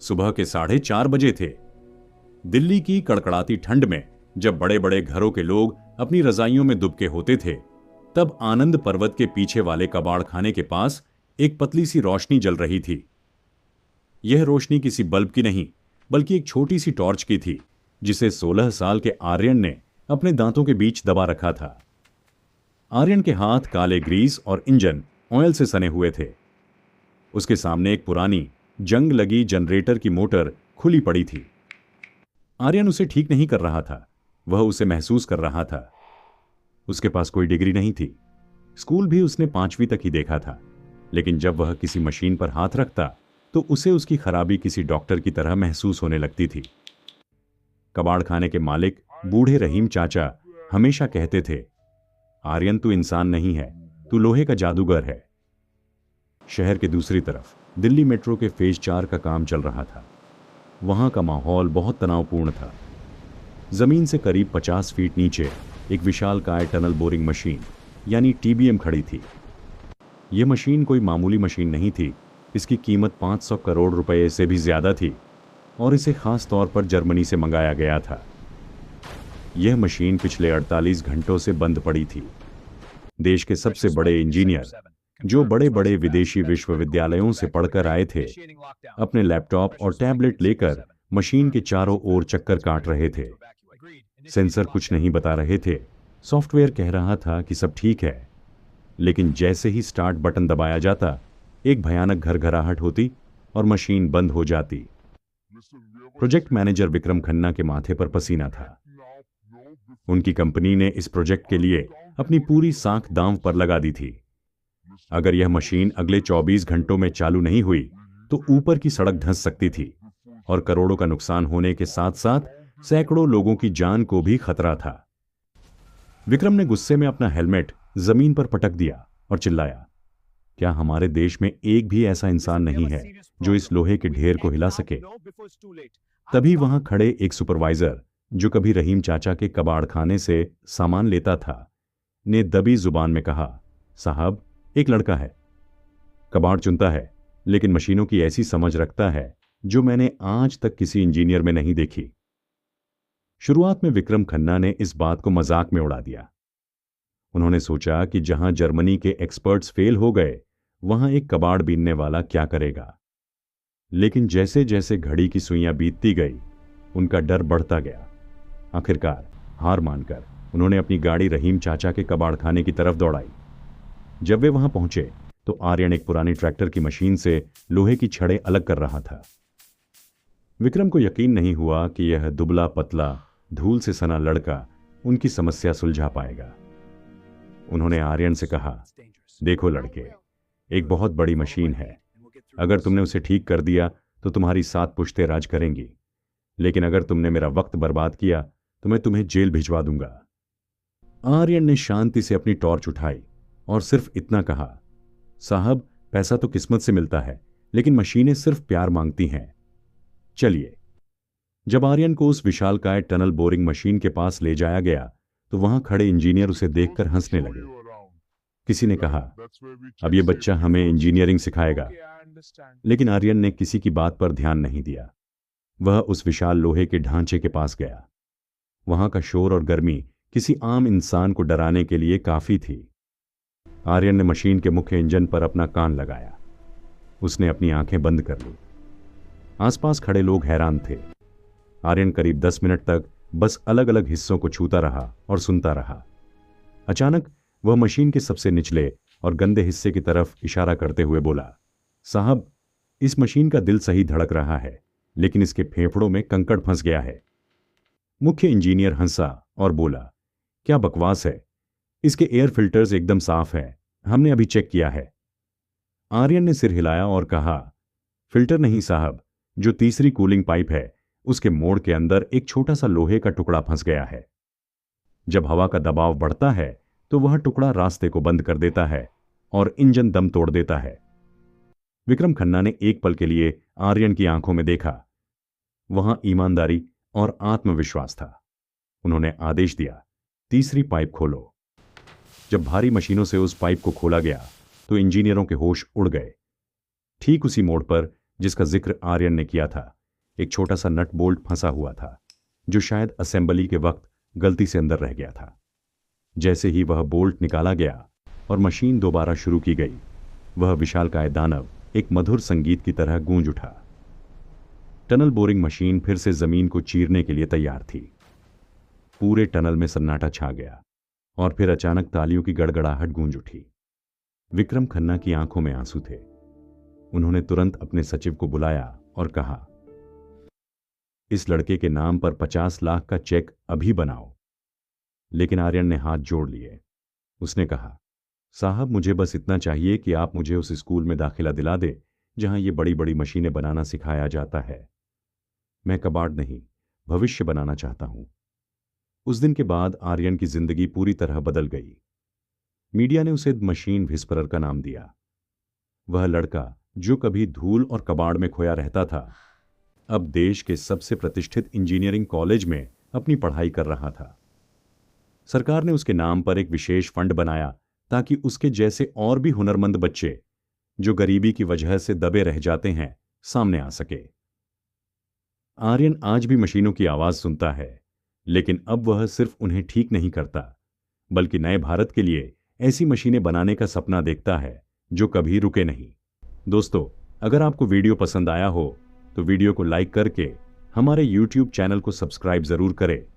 सुबह के 4:30 थे। दिल्ली की कड़कड़ाती ठंड में जब बड़े बड़े घरों के लोग अपनी रजाइयों में दुबके होते थे, तब आनंद पर्वत के पीछे वाले कबाड़ खाने के पास एक पतली सी रोशनी जल रही थी। यह रोशनी किसी बल्ब की नहीं, बल्कि एक छोटी सी टॉर्च की थी, जिसे 16 साल के आर्यन ने अपने दांतों के बीच दबा रखा था। आर्यन के हाथ काले ग्रीस और इंजन ऑयल से सने हुए थे। उसके सामने एक पुरानी जंग लगी जनरेटर की मोटर खुली पड़ी थी। आर्यन उसे ठीक नहीं कर रहा था, वह उसे महसूस कर रहा था। उसके पास कोई डिग्री नहीं थी, स्कूल भी उसने 5वीं तक ही देखा था, लेकिन जब वह किसी मशीन पर हाथ रखता तो उसे उसकी खराबी किसी डॉक्टर की तरह महसूस होने लगती थी। कबाड़ खाने के मालिक बूढ़े रहीम चाचा हमेशा कहते थे, आर्यन तू इंसान नहीं है, तू लोहे का जादूगर है। शहर के दूसरी तरफ दिल्ली मेट्रो के फेज 4 का काम चल रहा था। वहां का माहौल बहुत तनावपूर्ण था। जमीन से करीब 50 फीट नीचे एक विशालकाय टनल बोरिंग मशीन यानी टीबीएम खड़ी थी। यह मशीन कोई मामूली मशीन नहीं थी। इसकी कीमत 500 करोड़ रुपए से भी ज्यादा थी और इसे खास तौर पर जर्मनी से मंगाया गया था। यह मशीन पिछले 48 घंटों से बंद पड़ी थी। देश के सबसे बड़े इंजीनियर, जो बड़े बड़े विदेशी विश्वविद्यालयों से पढ़कर आए थे, अपने लैपटॉप और टैबलेट लेकर मशीन के चारों ओर चक्कर काट रहे थे। सेंसर कुछ नहीं बता रहे थे, सॉफ्टवेयर कह रहा था कि सब ठीक है, लेकिन जैसे ही स्टार्ट बटन दबाया जाता, एक भयानक घरघराहट होती और मशीन बंद हो जाती। प्रोजेक्ट मैनेजर विक्रम खन्ना के माथे पर पसीना था। उनकी कंपनी ने इस प्रोजेक्ट के लिए अपनी पूरी साख दांव पर लगा दी थी। अगर यह मशीन अगले 24 घंटों में चालू नहीं हुई तो ऊपर की सड़क धंस सकती थी और करोड़ों का नुकसान होने के साथ साथ सैकड़ों लोगों की जान को भी खतरा था। विक्रम ने गुस्से में अपना हेलमेट जमीन पर पटक दिया और चिल्लाया, क्या हमारे देश में एक भी ऐसा इंसान नहीं है जो इस लोहे के ढेर को हिला सके? तभी वहां खड़े एक सुपरवाइजर, जो कभी रहीम चाचा के कबाड़ खाने से सामान लेता था, ने दबी जुबान में कहा, साहब, एक लड़का है, कबाड़ चुनता है, लेकिन मशीनों की ऐसी समझ रखता है जो मैंने आज तक किसी इंजीनियर में नहीं देखी। शुरुआत में विक्रम खन्ना ने इस बात को मजाक में उड़ा दिया। उन्होंने सोचा कि जहां जर्मनी के एक्सपर्ट्स फेल हो गए, वहां एक कबाड़ बीनने वाला क्या करेगा। लेकिन जैसे जैसे घड़ी की सुइयां बीतती गई, उनका डर बढ़ता गया। आखिरकार हार मानकर उन्होंने अपनी गाड़ी रहीम चाचा के कबाड़ खाने की तरफ दौड़ाई। जब वे वहां पहुंचे तो आर्यन एक पुरानी ट्रैक्टर की मशीन से लोहे की छड़ें अलग कर रहा था। विक्रम को यकीन नहीं हुआ कि यह दुबला पतला धूल से सना लड़का उनकी समस्या सुलझा पाएगा। उन्होंने आर्यन से कहा, देखो लड़के, एक बहुत बड़ी मशीन है। अगर तुमने उसे ठीक कर दिया तो तुम्हारी 7 पुश्तें राज करेंगी, लेकिन अगर तुमने मेरा वक्त बर्बाद किया तो मैं तुम्हें जेल भिजवा दूंगा। आर्यन ने शांति से अपनी टॉर्च उठाई और सिर्फ इतना कहा, साहब, पैसा तो किस्मत से मिलता है, लेकिन मशीनें सिर्फ प्यार मांगती हैं। चलिए। जब आर्यन को उस विशालकाय टनल बोरिंग मशीन के पास ले जाया गया तो वहां खड़े इंजीनियर उसे देखकर हंसने लगे। किसी ने कहा, अब यह बच्चा हमें इंजीनियरिंग सिखाएगा। लेकिन आर्यन ने किसी की बात पर ध्यान नहीं दिया। वह उस विशाल लोहे के ढांचे के पास गया। वहां का शोर और गर्मी किसी आम इंसान को डराने के लिए काफी थी। आर्यन ने मशीन के मुख्य इंजन पर अपना कान लगाया। उसने अपनी आंखें बंद कर ली। आसपास खड़े लोग हैरान थे। आर्यन करीब 10 मिनट तक बस अलग अलग हिस्सों को छूता रहा और सुनता रहा। अचानक वह मशीन के सबसे निचले और गंदे हिस्से की तरफ इशारा करते हुए बोला, साहब, इस मशीन का दिल सही धड़क रहा है, लेकिन इसके फेफड़ों में कंकड़ फंस गया है। मुख्य इंजीनियर हंसा और बोला, क्या बकवास है, इसके एयर फिल्टर्स एकदम साफ है, हमने अभी चेक किया है। आर्यन ने सिर हिलाया और कहा, फिल्टर नहीं साहब, जो तीसरी कूलिंग पाइप है उसके मोड़ के अंदर एक छोटा सा लोहे का टुकड़ा फंस गया है। जब हवा का दबाव बढ़ता है तो वह टुकड़ा रास्ते को बंद कर देता है और इंजन दम तोड़ देता है। विक्रम खन्ना ने एक पल के लिए आर्यन की आंखों में देखा। वहां ईमानदारी और आत्मविश्वास था। उन्होंने आदेश दिया, तीसरी पाइप खोलो। जब भारी मशीनों से उस पाइप को खोला गया तो इंजीनियरों के होश उड़ गए। ठीक उसी मोड़ पर जिसका जिक्र आर्यन ने किया था, एक छोटा सा नट बोल्ट फंसा हुआ था जो शायद असेंबली के वक्त गलती से अंदर रह गया था। जैसे ही वह बोल्ट निकाला गया और मशीन दोबारा शुरू की गई, वह विशालकाय दानव एक मधुर संगीत की तरह गूंज उठा। टनल बोरिंग मशीन फिर से जमीन को चीरने के लिए तैयार थी। पूरे टनल में सन्नाटा छा गया और फिर अचानक तालियों की गड़गड़ाहट गूंज उठी। विक्रम खन्ना की आंखों में आंसू थे। उन्होंने तुरंत अपने सचिव को बुलाया और कहा, इस लड़के के नाम पर 50 लाख का चेक अभी बनाओ। लेकिन आर्यन ने हाथ जोड़ लिए। उसने कहा, साहब, मुझे बस इतना चाहिए कि आप मुझे उस स्कूल में दाखिला दिला दे जहां ये बड़ी बड़ी मशीनें बनाना सिखाया जाता है। मैं कबाड़ नहीं, भविष्य बनाना चाहता हूं। उस दिन के बाद आर्यन की जिंदगी पूरी तरह बदल गई। मीडिया ने उसे मशीन विस्परर का नाम दिया। वह लड़का जो कभी धूल और कबाड़ में खोया रहता था, अब देश के सबसे प्रतिष्ठित इंजीनियरिंग कॉलेज में अपनी पढ़ाई कर रहा था। सरकार ने उसके नाम पर एक विशेष फंड बनाया ताकि उसके जैसे और भी हुनरमंद बच्चे जो गरीबी की वजह से दबे रह जाते हैं, सामने आ सके। आर्यन आज भी मशीनों की आवाज सुनता है, लेकिन अब वह सिर्फ उन्हें ठीक नहीं करता, बल्कि नए भारत के लिए ऐसी मशीनें बनाने का सपना देखता है जो कभी रुके नहीं। दोस्तों, अगर आपको वीडियो पसंद आया हो तो वीडियो को लाइक करके हमारे YouTube चैनल को सब्सक्राइब जरूर करें